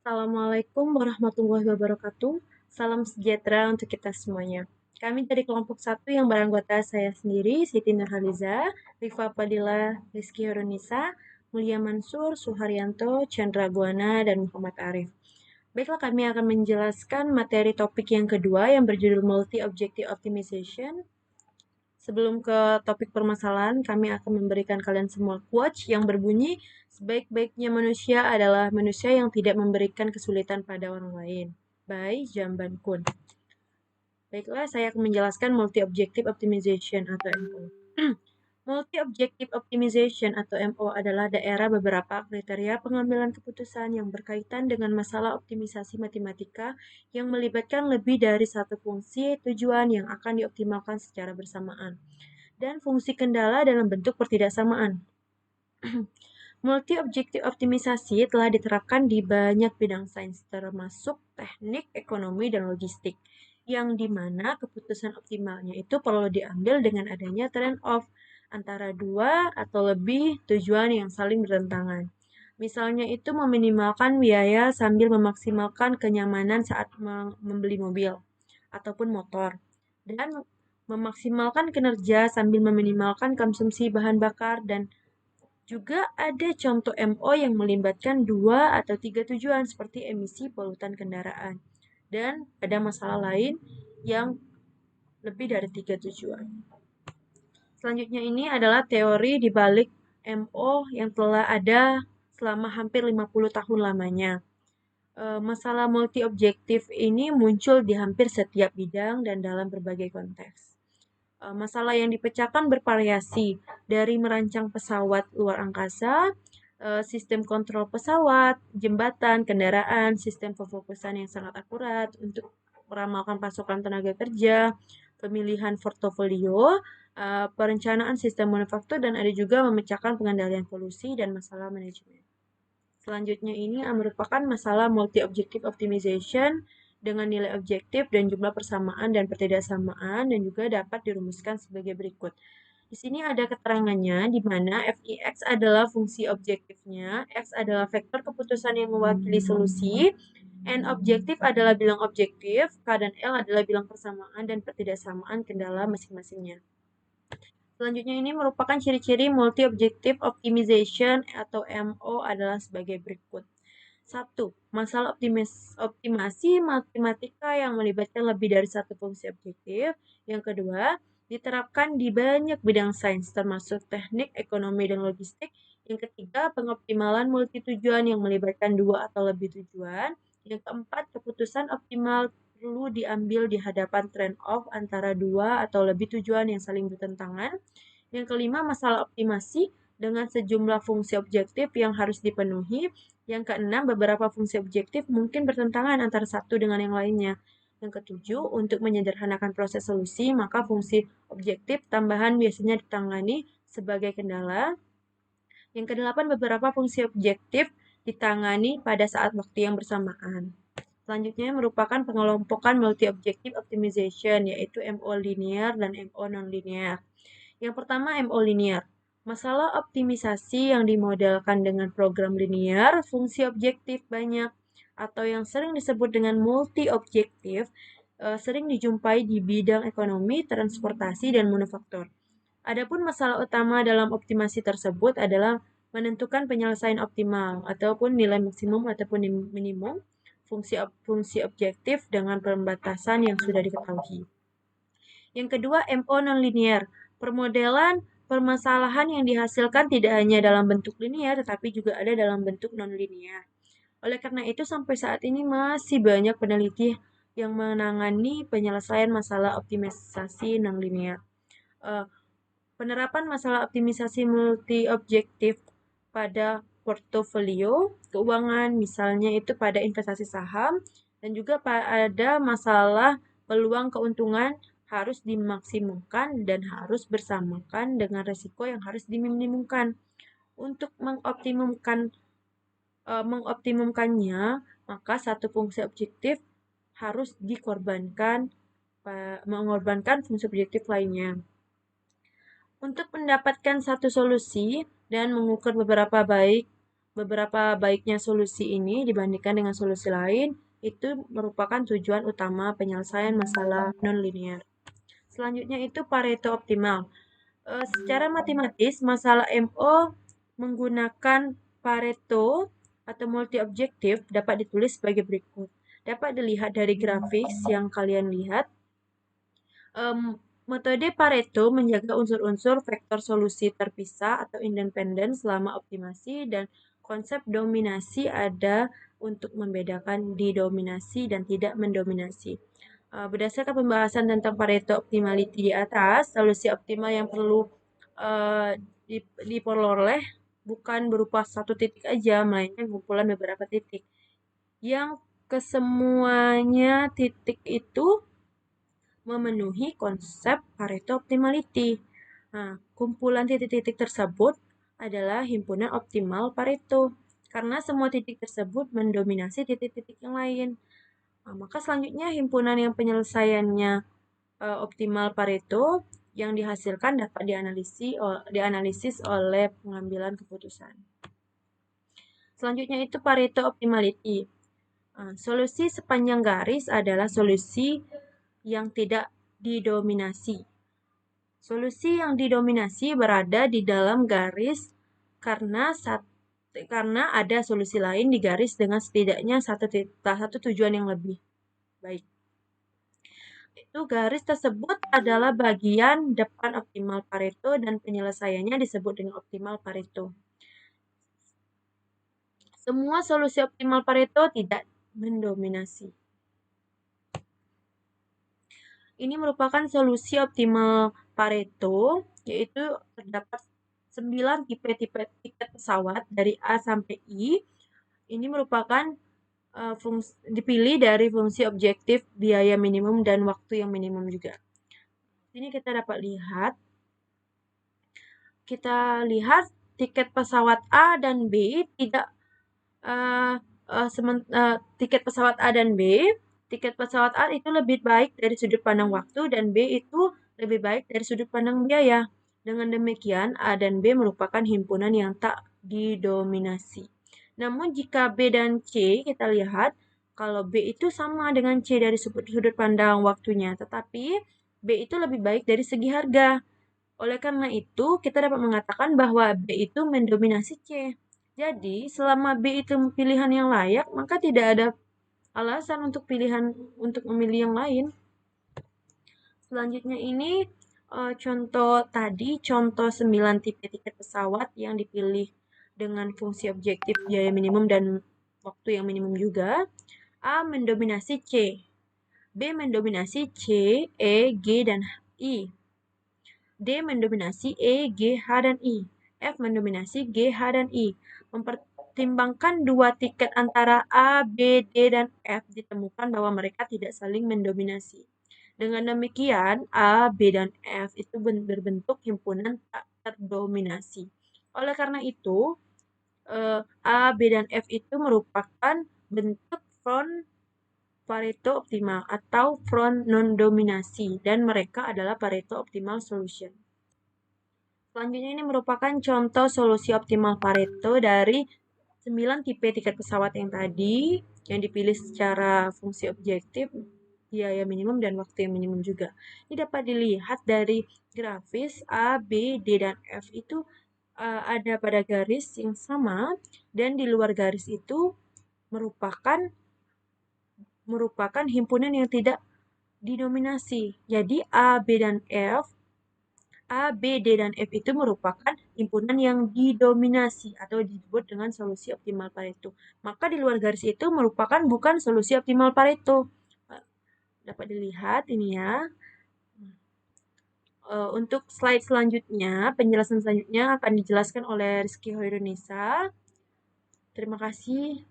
Assalamualaikum warahmatullahi wabarakatuh. Salam sejahtera untuk kita semuanya. Kami dari kelompok 1 yang beranggota saya sendiri, Siti Nurhaliza, Rifa Fadila, Rizky Horunisa, Mulia Mansur, Suharyanto, Chandra Buana, dan Muhammad Arif. Baiklah, kami akan menjelaskan materi topik yang kedua yang berjudul Multi-Objective Optimization. Sebelum ke topik permasalahan, kami akan memberikan kalian semua quotes yang berbunyi, sebaik-baiknya manusia adalah manusia yang tidak memberikan kesulitan pada orang lain. By Jamban Kun. Baiklah, saya akan menjelaskan Multi-Objective Optimization atau MO. Multi-Objective Optimization atau MO adalah daerah beberapa kriteria pengambilan keputusan yang berkaitan dengan masalah optimisasi matematika yang melibatkan lebih dari satu fungsi tujuan yang akan dioptimalkan secara bersamaan dan fungsi kendala dalam bentuk pertidaksamaan. Multi-objektif optimisasi telah diterapkan di banyak bidang sains, termasuk teknik, ekonomi, dan logistik, yang dimana keputusan optimalnya itu perlu diambil dengan adanya trade-off antara dua atau lebih tujuan yang saling bertentangan. Misalnya itu meminimalkan biaya sambil memaksimalkan kenyamanan saat membeli mobil ataupun motor, dan memaksimalkan kinerja sambil meminimalkan konsumsi bahan bakar. Dan juga ada contoh MO yang melibatkan 2 atau 3 tujuan seperti emisi polutan kendaraan. Dan ada masalah lain yang lebih dari 3 tujuan. Selanjutnya ini adalah teori di balik MO yang telah ada selama hampir 50 tahun lamanya. Masalah multi-objektif ini muncul di hampir setiap bidang dan dalam berbagai konteks. Masalah yang dipecahkan bervariasi, dari merancang pesawat luar angkasa, sistem kontrol pesawat, jembatan, kendaraan, sistem pefokusan yang sangat akurat untuk meramalkan pasokan tenaga kerja, pemilihan portofolio, perencanaan sistem manufaktur, dan ada juga memecahkan pengendalian polusi dan masalah manajemen. Selanjutnya ini merupakan masalah multi-objective optimization dengan nilai objektif dan jumlah persamaan dan pertidaksamaan, dan juga dapat dirumuskan sebagai berikut. Di sini ada keterangannya di mana Fix adalah fungsi objektifnya, X adalah vektor keputusan yang mewakili solusi, N objektif adalah bilang objektif, K dan L adalah bilang persamaan dan pertidaksamaan kendala masing-masingnya. Selanjutnya ini merupakan ciri-ciri multi-objective optimization atau MO adalah sebagai berikut. 1. Masalah optimasi matematika yang melibatkan lebih dari satu fungsi objektif. Yang kedua, diterapkan di banyak bidang sains termasuk teknik, ekonomi, dan logistik. Yang ketiga, pengoptimalan multitujuan yang melibatkan 2 atau lebih tujuan. Yang keempat, keputusan optimal perlu diambil di hadapan trade-off antara 2 atau lebih tujuan yang saling bertentangan. Yang kelima, masalah optimasi dengan sejumlah fungsi objektif yang harus dipenuhi. Yang keenam, beberapa fungsi objektif mungkin bertentangan antara satu dengan yang lainnya. Yang ketujuh, untuk menyederhanakan proses solusi, maka fungsi objektif tambahan biasanya ditangani sebagai kendala. Yang kedelapan, beberapa fungsi objektif ditangani pada saat waktu yang bersamaan. Selanjutnya merupakan pengelompokan multi-objective optimization, yaitu MO linear dan MO non-linear. Yang pertama, MO linear. Masalah optimisasi yang dimodelkan dengan program linear, fungsi objektif banyak, atau yang sering disebut dengan multi-objektif, sering dijumpai di bidang ekonomi, transportasi, dan manufaktur. Adapun masalah utama dalam optimasi tersebut adalah menentukan penyelesaian optimal, ataupun nilai maksimum ataupun minimum, fungsi objektif dengan pembatasan yang sudah diketahui. Yang kedua, MO non-linear. Permodelan permasalahan yang dihasilkan tidak hanya dalam bentuk linear, tetapi juga ada dalam bentuk non-linear. Oleh karena itu, sampai saat ini masih banyak peneliti yang menangani penyelesaian masalah optimisasi non-linear. Penerapan masalah optimisasi multi-objektif pada portofolio keuangan, misalnya itu pada investasi saham, dan juga pada masalah peluang keuntungan harus dimaksimumkan dan harus bersamakan dengan resiko yang harus diminimumkan. Untuk mengoptimumkannya, maka satu fungsi objektif harus mengorbankan fungsi objektif lainnya. Untuk mendapatkan satu solusi dan mengukur beberapa baik beberapa baiknya solusi ini dibandingkan dengan solusi lain itu merupakan tujuan utama penyelesaian masalah nonlinear. Selanjutnya itu Pareto optimal. Secara matematis, masalah MO menggunakan Pareto atau multi objektif dapat ditulis sebagai berikut. Dapat dilihat dari grafis yang kalian lihat. Metode Pareto menjaga unsur-unsur vektor solusi terpisah atau independen selama optimasi, dan konsep dominasi ada untuk membedakan didominasi dan tidak mendominasi. Berdasarkan pembahasan tentang Pareto optimality di atas, solusi optimal yang perlu uh, diperoleh bukan berupa satu titik aja, melainkan kumpulan beberapa titik. Yang kesemuanya titik itu memenuhi konsep Pareto optimality. Nah, kumpulan titik-titik tersebut adalah himpunan optimal Pareto, karena semua titik tersebut mendominasi titik-titik yang lain. Nah, maka selanjutnya himpunan yang penyelesaiannya optimal Pareto yang dihasilkan dapat dianalisis oleh pengambilan keputusan. Selanjutnya itu Pareto optimality. Solusi sepanjang garis adalah solusi yang tidak didominasi. Solusi yang didominasi berada di dalam garis karena ada solusi lain di garis dengan setidaknya satu tujuan yang lebih baik. Itu garis tersebut adalah bagian depan optimal Pareto dan penyelesaiannya disebut dengan optimal Pareto. Semua solusi optimal Pareto tidak mendominasi. Ini merupakan solusi optimal Pareto, yaitu terdapat 9 tipe-tipe tiket pesawat dari A sampai I. Ini merupakan dipilih dari fungsi objektif, biaya minimum, dan waktu yang minimum juga. Ini kita dapat lihat. Kita lihat tiket pesawat A dan B tidak tiket pesawat A dan B. Tiket pesawat A itu lebih baik dari sudut pandang waktu dan B itu lebih baik dari sudut pandang biaya. Dengan demikian, A dan B merupakan himpunan yang tak didominasi. Namun jika B dan C kita lihat, kalau B itu sama dengan C dari sudut pandang waktunya, tetapi B itu lebih baik dari segi harga. Oleh karena itu, kita dapat mengatakan bahwa B itu mendominasi C. Jadi, selama B itu pilihan yang layak, maka tidak ada alasan untuk memilih yang lain. Selanjutnya ini contoh 9 tipe tiket pesawat yang dipilih dengan fungsi objektif biaya minimum dan waktu yang minimum juga. A mendominasi C, B mendominasi C, E, G, dan I. D mendominasi E, G, H, dan I. F mendominasi G, H, dan I. Mempertimbangkan dua tiket antara A, B, D, dan F, ditemukan bahwa mereka tidak saling mendominasi. Dengan demikian, A, B, dan F itu berbentuk himpunan tak terdominasi. Oleh karena itu, A, B, dan F itu merupakan bentuk front Pareto optimal atau front non-dominasi, dan mereka adalah Pareto optimal solution. Selanjutnya ini merupakan contoh solusi optimal Pareto dari 9 tipe tiket pesawat yang tadi, yang dipilih secara fungsi objektif, biaya minimum, dan waktu yang minimum juga. Ini dapat dilihat dari grafis A, B, D, dan F itu ada pada garis yang sama, dan di luar garis itu merupakan himpunan yang tidak didominasi. Jadi A, B, D, dan F itu merupakan himpunan yang didominasi atau disebut dengan solusi optimal Pareto. Maka di luar garis itu merupakan bukan solusi optimal Pareto. Dapat dilihat ini ya. Untuk slide selanjutnya, penjelasan selanjutnya akan dijelaskan oleh Rizky Hoirunisa. Terima kasih.